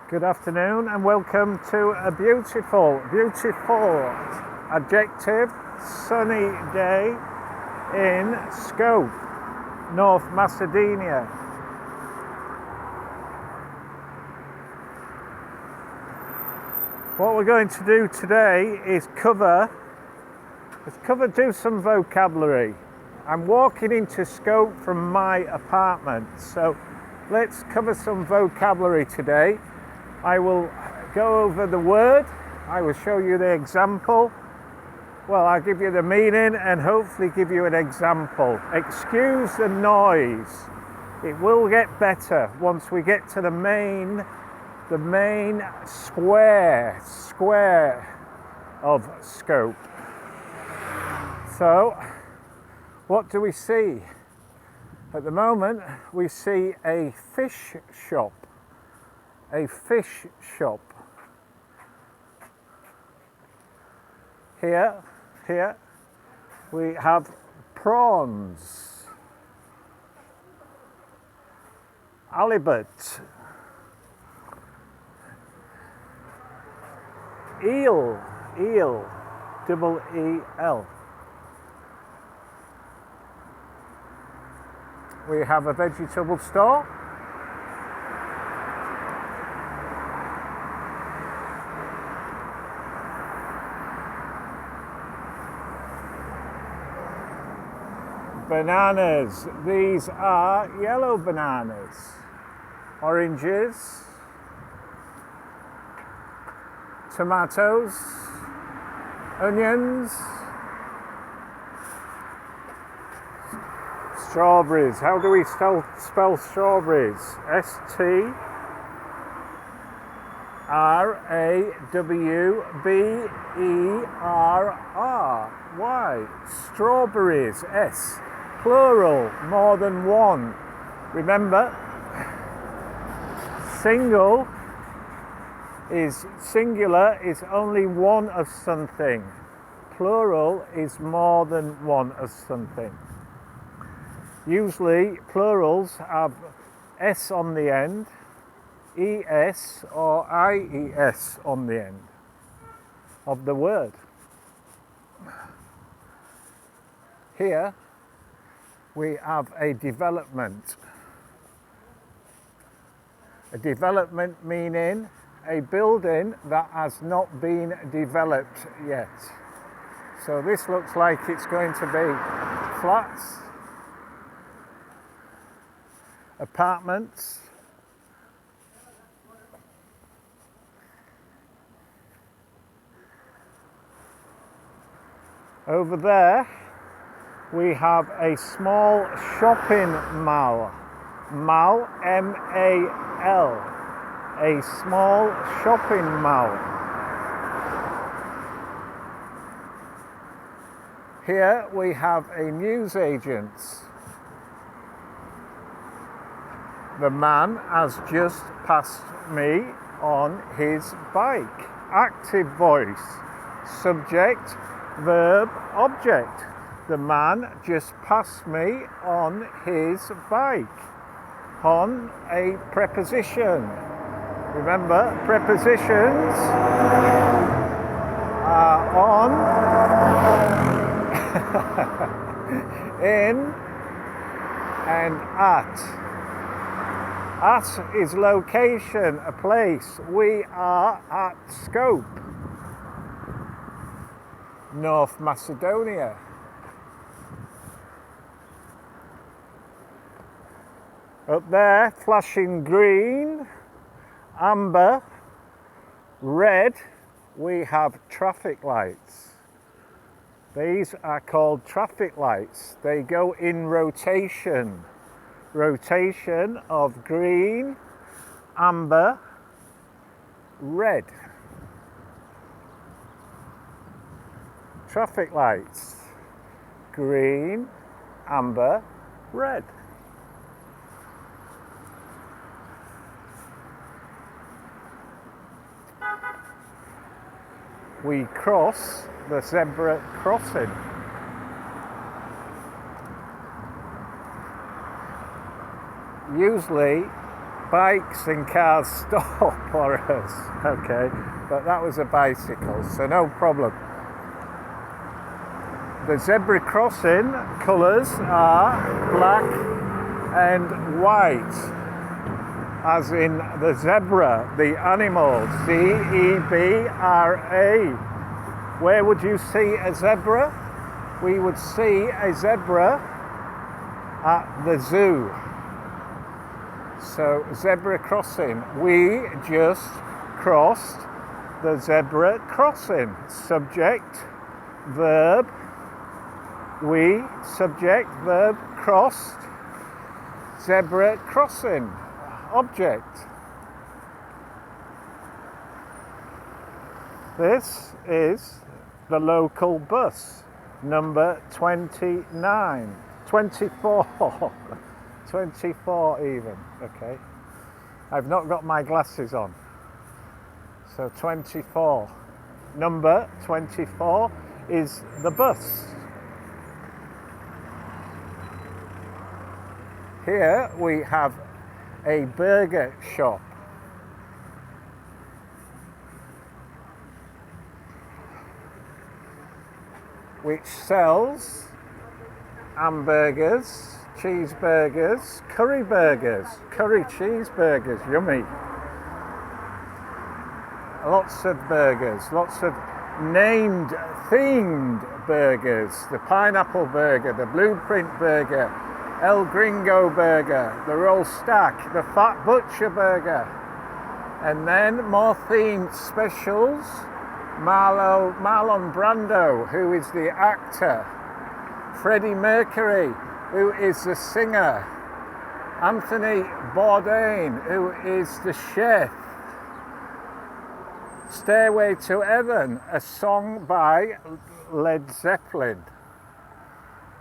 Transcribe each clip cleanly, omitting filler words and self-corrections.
Good afternoon and welcome to a beautiful adjective sunny day in Skopje, North Macedonia. What we're going to do today is do some vocabulary. I'm walking into Skopje from my apartment, so let's cover some vocabulary today. I will go over the word, I will show you the example. Well, I'll give you the meaning and hopefully give you an example. Excuse the noise. It will get better once we get to the main square of Skopje. So, what do we see? At the moment, we see a fish shop. A fish shop. Here we have prawns, halibut, eel, double E-L. We have a vegetable store. Bananas. These are yellow bananas. Oranges. Tomatoes. Onions. Strawberries. How do we spell strawberries? S-T-R-A-W-B-E-R-R-Y. Strawberries. S. Plural, more than one. Remember, singular is only one of something. Plural is more than one of something. Usually plurals have S on the end, ES or IES on the end of the word. Here we have a development. A development meaning a building that has not been developed yet. So this looks like it's going to be flats, apartments, over there we have a small shopping mall. Mall, M-A-L. A small shopping mall. Here we have a newsagent. The man has just passed me on his bike. Active voice. Subject, verb, object. The man just passed me on his bike. On a preposition. Remember, prepositions are on, in, and at. At is location, a place. We are at Skopje, North Macedonia. Up there, flashing green, amber, red, we have traffic lights. These are called traffic lights. They go in rotation. Rotation of green, amber, red. Traffic lights. Green, amber, red. We cross the zebra crossing. Usually bikes and cars stop for us. Okay, but that was a bicycle, so no problem. The zebra crossing colours are black and white, as in the zebra, the animal, Z-E-B-R-A. Where would you see a zebra? We would see a zebra at the zoo. So zebra crossing, we just crossed the zebra crossing. Subject, verb, we, subject, verb, crossed, zebra crossing, object. This is the local bus, number 29, 24, 24 even, okay. I've not got my glasses on, so 24. Number 24 is the bus. Here we have a burger shop. Which sells hamburgers, cheeseburgers, curry burgers, curry cheeseburgers, yummy. Lots of burgers, lots of named, themed burgers. The pineapple burger, the blueprint burger, El Gringo burger, the roll stack, the fat butcher burger. And then more themed specials. Marlon Brando, who is the actor. Freddie Mercury, who is the singer. Anthony Bourdain, who is the chef. Stairway to Heaven, a song by Led Zeppelin.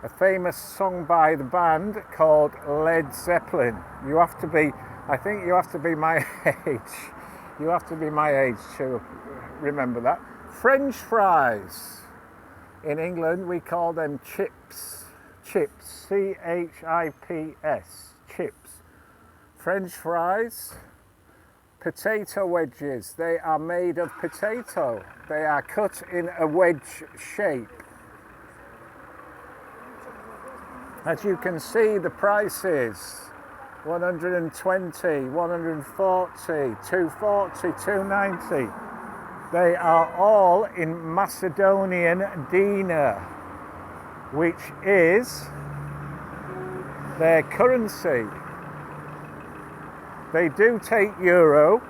A famous song by the band called Led Zeppelin. You have to be, I think you have to be my age. You have to be my age to remember that. French fries. In England we call them chips. Chips, C-H-I-P-S, chips. French fries. Potato wedges. They are made of potato. They are cut in a wedge shape. As you can see, the prices. 120, 140, 240, 290. They are all in Macedonian dinar, which is their currency. They do take euro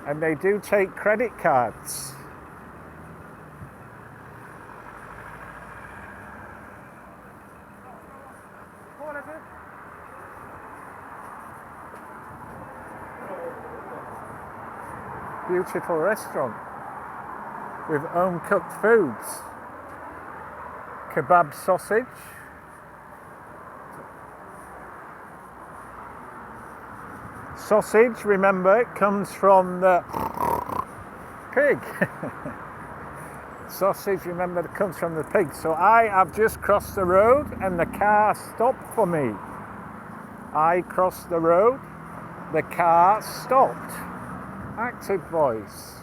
and they do take credit cards. Beautiful restaurant with home cooked foods. Kebab sausage. Sausage, remember, it comes from the pig. Sausage, remember, it comes from the pig. So I have just crossed the road and the car stopped for me. I crossed the road, the car stopped. Active voice.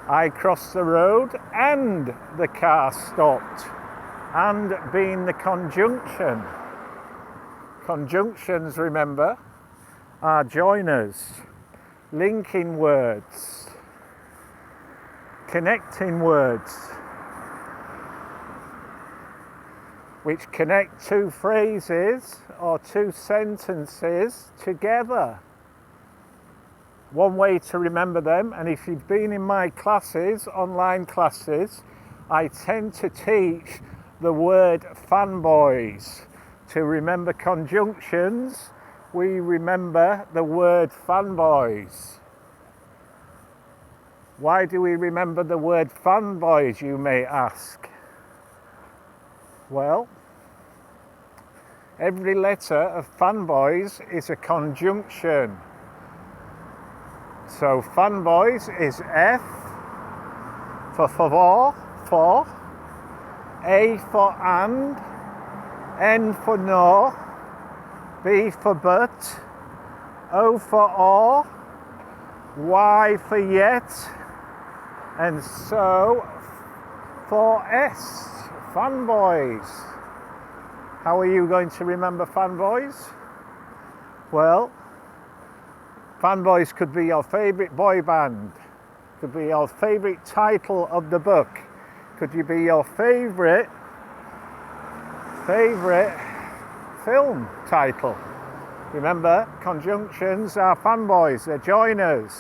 I crossed the road and the car stopped. And being the conjunction. Conjunctions, remember, are joiners, linking words, connecting words, which connect two phrases or two sentences together. One way to remember them, and if you've been in my classes, online classes, I tend to teach the word fanboys. To remember conjunctions, we remember the word fanboys. Why do we remember the word fanboys, you may ask? Well, every letter of fanboys is a conjunction. So fanboys is F for favor, for, A for and, N for no, B for but, O for or, Y for yet, and so for S, Fanboys. How are you going to remember Fanboys? Well, Fanboys could be your favourite boy band, could be your favourite title of the book, could be your favourite film title. Remember, conjunctions are fanboys, they're joiners.